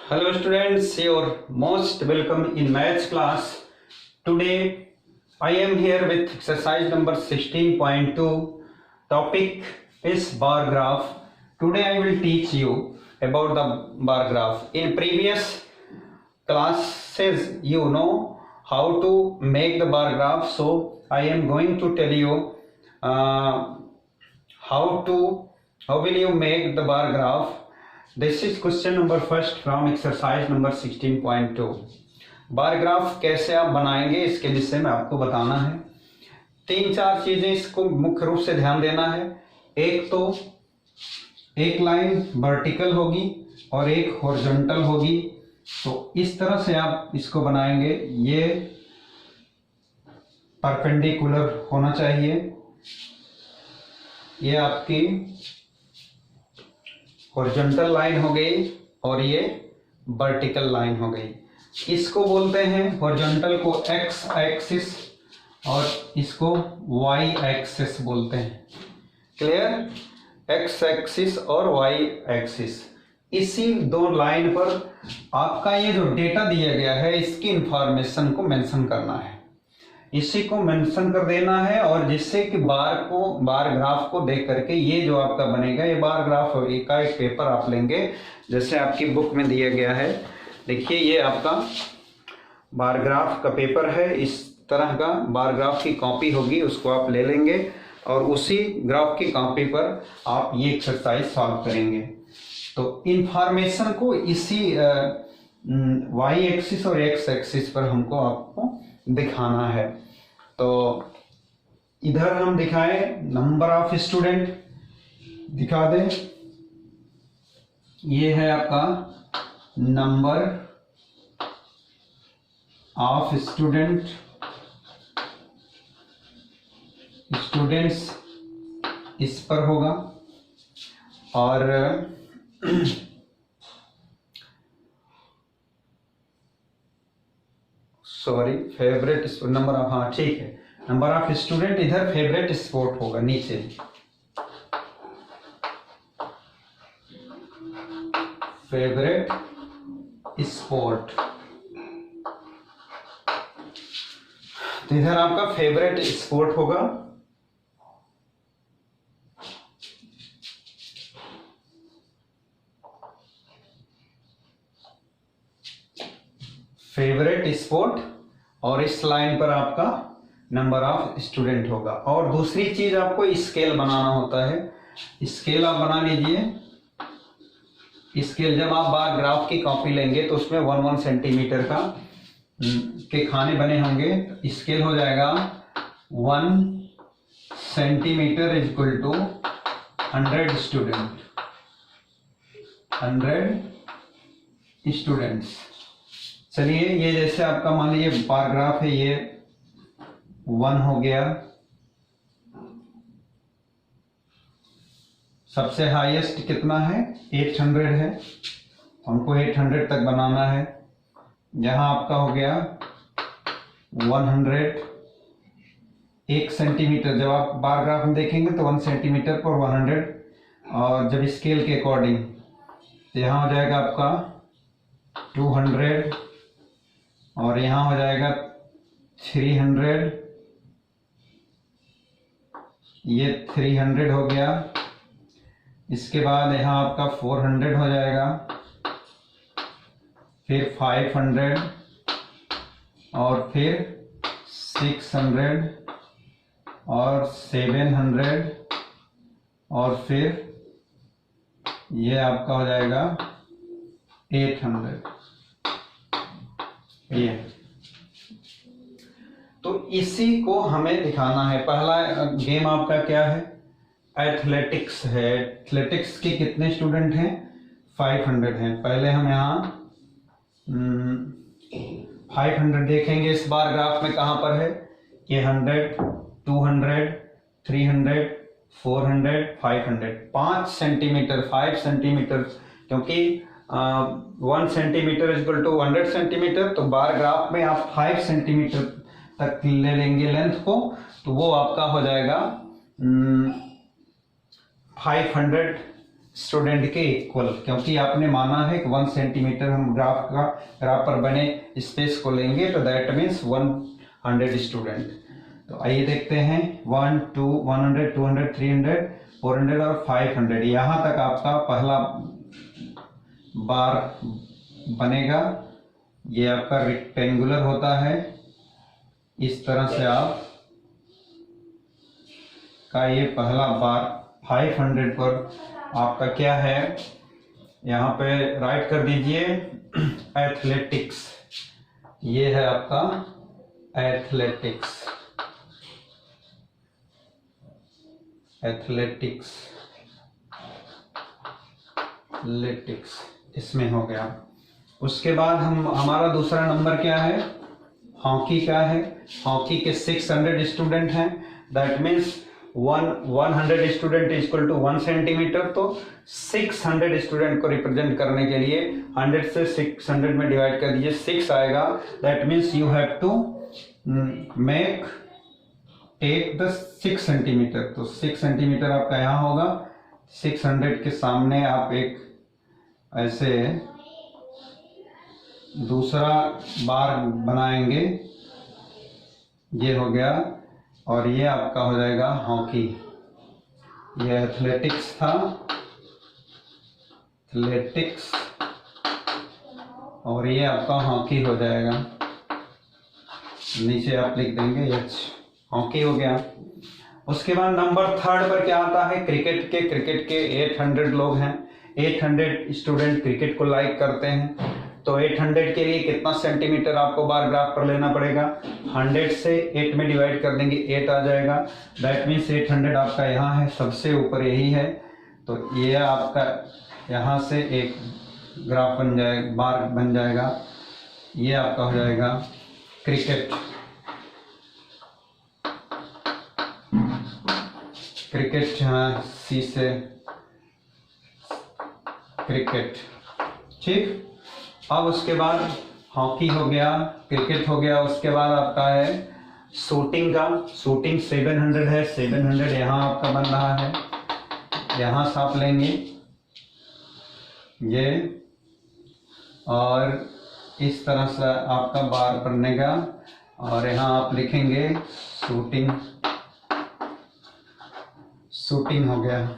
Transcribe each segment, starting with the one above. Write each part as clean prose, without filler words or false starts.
Hello students, you're most welcome in maths class. Today I am here with exercise number 16.2. Topic is bar graph. Today I will teach you about the bar graph. In previous classes you know how to make the bar graph, so I am going to tell you how will you make the bar graph. This is question number first from exercise number 16.2. Bar graph कैसे आप बनाएंगे इसके विषय में आपको बताना है। तीन चार चीजें इसको मुख्य रूप से ध्यान देना है। एक तो एक लाइन वर्टिकल होगी और एक हॉरिजॉन्टल होगी, तो इस तरह से आप इसको बनाएंगे। ये परपेंडिकुलर होना चाहिए, ये आपकी हॉरिजॉन्टल लाइन हो गई और ये वर्टिकल लाइन हो गई। इसको बोलते हैं हॉरिजॉन्टल को एक्स एक्सिस और इसको वाई एक्सिस बोलते हैं। क्लियर? एक्स एक्सिस और वाई एक्सिस, इसी दो लाइन पर आपका ये जो डेटा दिया गया है इसकी इंफॉर्मेशन को मेंशन करना है, इसी को मेंशन कर देना है। और जिससे कि बार ग्राफ को देख करके ये जो आपका बनेगा ये बार ग्राफ का एक पेपर आप लेंगे, जैसे आपकी बुक में दिया गया है। देखिए ये आपका बार ग्राफ का पेपर है, इस तरह का बार ग्राफ की कॉपी होगी, उसको आप ले लेंगे और उसी ग्राफ की कॉपी पर आप ये एक्सरसाइज सॉल्व करेंगे। तो इंफॉर्मेशन को इसी वाई एक्सिस और एक्स एक्सिस पर हमको आपको दिखाना है। तो इधर हम दिखाएं नंबर ऑफ स्टूडेंट दिखा दें, ये है आपका नंबर ऑफ स्टूडेंट्स इस पर होगा। और सॉरी फेवरेट नंबर ऑफ, हाँ ठीक है, नंबर ऑफ स्टूडेंट इधर फेवरेट स्पोर्ट होगा नीचे। फेवरेट स्पोर्ट, तो इधर आपका फेवरेट स्पोर्ट होगा। फेवरेट स्पोर्ट और इस लाइन पर आपका नंबर ऑफ स्टूडेंट होगा। और दूसरी चीज आपको स्केल बनाना होता है। स्केल आप बना लीजिए। स्केल जब आप बार ग्राफ की कॉपी लेंगे तो उसमें 1 सेंटीमीटर का के खाने बने होंगे। स्केल हो जाएगा 1 centimetre is equal to 100 student, 100 students. चलिए ये जैसे आपका मान लीजिए बार ग्राफ है, ये 1 हो गया, सबसे हाईएस्ट कितना है 800 है, हमको 800 तक बनाना है। यहाँ आपका हो गया 100, 1 सेंटीमीटर, जब आप बार ग्राफ में देखेंगे तो 1 सेंटीमीटर पर 100, और जब स्केल के अकॉर्डिंग तो यहाँ हो जाएगा आपका 200 और यहाँ हो जाएगा 300, ये 300 हो गया। इसके बाद यहाँ आपका 400 हो जाएगा, फिर 500 और फिर 600 और 700 और फिर ये आपका हो जाएगा 800। ये तो इसी को हमें दिखाना है। पहला गेम आपका क्या है, एथलेटिक्स है। एथलेटिक्स के कितने स्टूडेंट हैं 500 हैं। पहले हम यहाँ 500 देखेंगे इस बार ग्राफ में कहाँ पर है, ये 100, 200, 300, 400, 500, 5 सेंटीमीटर, 5 सेंटीमीटर, क्योंकि 1 centimetre is equal to 100 centimetre, तो बार ग्राफ में आप 5 सेंटीमीटर तक ले लेंगे लेंथ को, तो वो आपका हो जाएगा 500 स्टूडेंट के इक्वल, क्योंकि आपने माना है कि 1 सेंटीमीटर हम ग्राफ पर बने स्पेस को लेंगे, तो दैट मीन्स 100 स्टूडेंट। तो आइए देखते हैं 1 2 100 200 300 400 और 500, यहाँ तक आपका पहला बार बनेगा। ये आपका रेक्टेंगुलर होता है, इस तरह से आप का ये पहला बार 500 पर आपका क्या है, यहाँ पे राइट कर दीजिए एथलेटिक्स। ये है आपका एथलेटिक्स, एथलेटिक्स एथलेटिक्स इसमें हो गया। उसके बाद हमारा दूसरा नंबर क्या है, हॉकी का है। हॉकी के 600 स्टूडेंट हैं, that means 100 student equal to 1 centimetre. तो 600 स्टूडेंट को रिप्रेजेंट करने के लिए 100 से 600 में डिवाइड कर दीजिए, 6 आएगा। That means you have to take the 6 centimetre. तो 6 सेंटीमीटर आपका यहाँ होगा, 600 के सामने आप एक ऐसे दूसरा बार बनाएंगे, ये हो गया। और ये आपका हो जाएगा हॉकी। ये एथलेटिक्स था, एथलेटिक्स, और ये आपका हॉकी हो जाएगा। नीचे आप लिख देंगे एच, हॉकी हो गया। उसके बाद नंबर 3 पर क्या आता है, क्रिकेट के 800 लोग हैं, 800 स्टूडेंट क्रिकेट को लाइक करते हैं। तो 800 के लिए कितना सेंटीमीटर आपको बार ग्राफ पर लेना पड़ेगा, 100 से 8 में डिवाइड कर देंगे, 8 आ जाएगा। दैट मीन्स 800 आपका यहाँ है, सबसे ऊपर यही है। तो ये आपका यहाँ से एक ग्राफ बन जाएगा, बार बन जाएगा। ये आपका हो जाएगा क्रिकेट, क्रिकेट यहाँ सी से क्रिकेट, ठीक। अब उसके बाद हॉकी हो गया, क्रिकेट हो गया। उसके बाद आपका है शूटिंग का, शूटिंग 700 है, 700 यहाँ आपका बन रहा है। यहाँ से आप लेंगे ये, और इस तरह से आपका बार बनेगा, और यहाँ आप लिखेंगे शूटिंग, शूटिंग हो गया।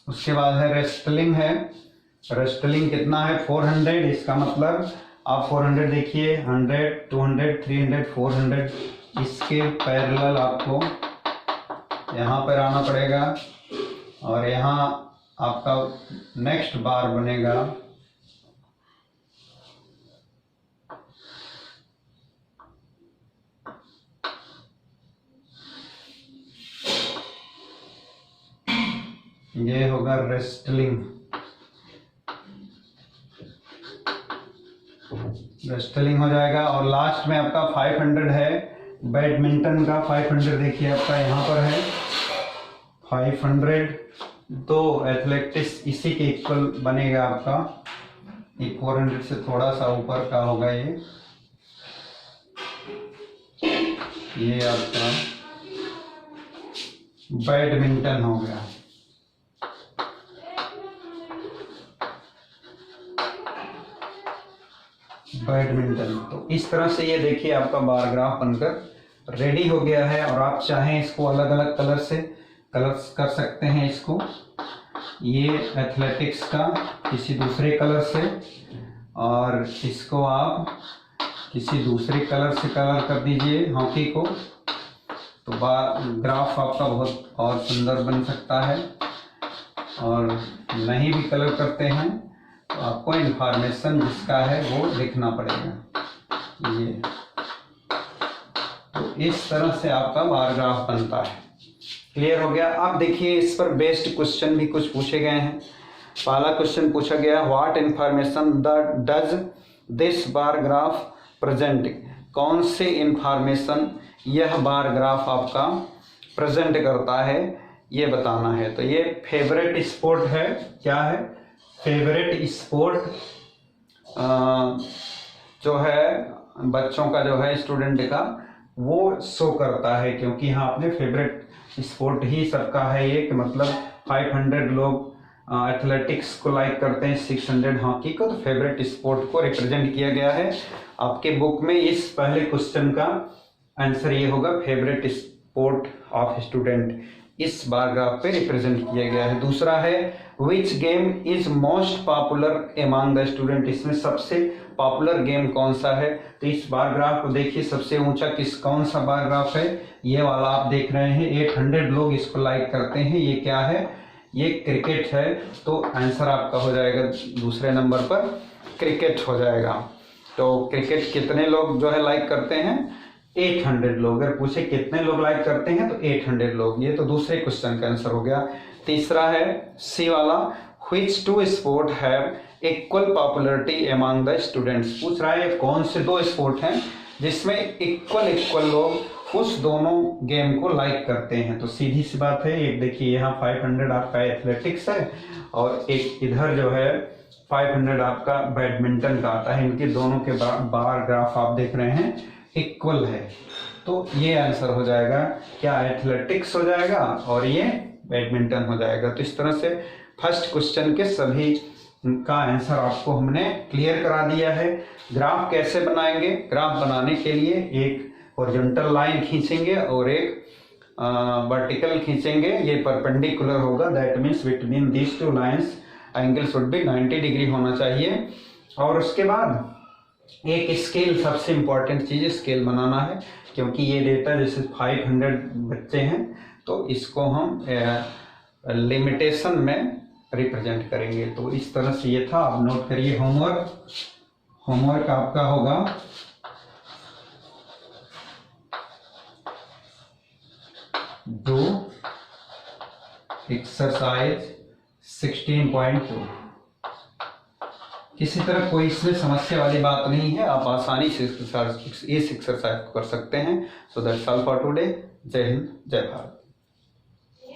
उसके बाद है रेस्टलिंग है। रेस्टलिंग कितना है, 400। इसका मतलब आप 400 देखिए, 100 200 300 400, इसके पैरेलल आपको यहाँ पर आना पड़ेगा, और यहाँ आपका नेक्स्ट बार बनेगा। ये होगा रेस्टलिंग, रेस्टलिंग हो जाएगा। और लास्ट में आपका 500 है बैडमिंटन का। 500 देखिए आपका यहाँ पर है 500। तो एथलेटिक्स इसी के इक्वल बनेगा आपका, 400 से थोड़ा सा ऊपर का होगा ये आपका बैडमिंटन हो गया। बैडमिंटन। तो इस तरह से ये देखिए आपका बार ग्राफ बनकर रेडी हो गया है। और आप चाहें इसको अलग अलग कलर से कलर्स कर सकते हैं इसको, ये एथलेटिक्स का किसी दूसरे कलर से, और इसको आप किसी दूसरे कलर से कलर कर दीजिए हॉकी को। तो ग्राफ आपका बहुत और सुंदर बन सकता है। और नहीं भी कलर करते हैं तो आपको इंफॉर्मेशन जिसका है वो लिखना पड़ेगा ये। तो इस तरह से आपका बार ग्राफ बनता है। क्लियर हो गया। अब देखिए इस पर बेस्ड क्वेश्चन भी कुछ पूछे गए हैं। पहला क्वेश्चन पूछा गया, what information does this bar graph present. कौन से इंफॉर्मेशन यह बार ग्राफ आपका प्रेजेंट करता है, ये बताना है। तो ये फेवरेट स्पोर्ट है, क्या है, फेवरेट स्पोर्ट जो है बच्चों का, जो है स्टूडेंट का, वो शो करता है, क्योंकि यहाँ अपने फेवरेट स्पोर्ट ही सबका है ये, कि मतलब 500 लोग एथलेटिक्स को लाइक करते हैं, 600 हॉकी को, तो फेवरेट स्पोर्ट को रिप्रेजेंट किया गया है। आपके बुक में इस पहले क्वेश्चन का आंसर ये होगा, फेवरेट स्पोर्ट ऑफ स्टूडेंट इस बार ग्राफ पे रिप्रेजेंट किया गया है। दूसरा है which game is most popular among the student, इसमें सबसे पॉपुलर गेम कौन सा है। तो इस बार ग्राफ को देखिए, सबसे ऊंचा कौन सा बार ग्राफ है, ये वाला आप देख रहे हैं, 800 लोग इसको लाइक करते हैं। ये क्या है, ये क्रिकेट है। तो आंसर आपका हो जाएगा दूसरे नंबर पर क्रिकेट हो जाएगा। तो क्रिकेट कितने लोग जो है लाइक करते हैं, 800 लोग। अगर पूछे कितने लोग लाइक करते हैं तो 800 लोग। ये तो दूसरे क्वेश्चन का आंसर हो गया। तीसरा है सी वाला, which two sport have equal popularity among the students. पूछ रहा है कौन से दो स्पोर्ट हैं जिसमें इक्वल लोग उस दोनों गेम को लाइक करते हैं। तो सीधी सी बात है, एक देखिए यहाँ 500 आपका एथलेटिक्स है और एक इधर जो है 500 आपका बैडमिंटन का आता है। इनके दोनों के बार ग्राफ आप देख रहे हैं इक्वल है। तो ये आंसर हो जाएगा, क्या एथलेटिक्स हो जाएगा और ये बैडमिंटन हो जाएगा। तो इस तरह से फर्स्ट क्वेश्चन के सभी का आंसर आपको हमने क्लियर करा दिया है। ग्राफ कैसे बनाएंगे, ग्राफ बनाने के लिए एक हॉरिजॉन्टल लाइन खींचेंगे और एक वर्टिकल खींचेंगे। ये परपेंडिकुलर होगा, that means between these two lines angle should be 90 degree होना चाहिए। और उसके बाद एक स्केल, सबसे इंपॉर्टेंट चीज स्केल बनाना है, क्योंकि ये डेटा जैसे 500 बच्चे हैं तो इसको हम लिमिटेशन में रिप्रेजेंट करेंगे। तो इस तरह से ये था, आप नोट करिए। होमवर्क आपका होगा डू एक्सरसाइज 16.2। किसी तरह कोई इसमें समस्या वाली बात नहीं है, आप आसानी से इस एक्सरसाइज को कर सकते हैं। So that's all for today. जय हिंद, जय भारत।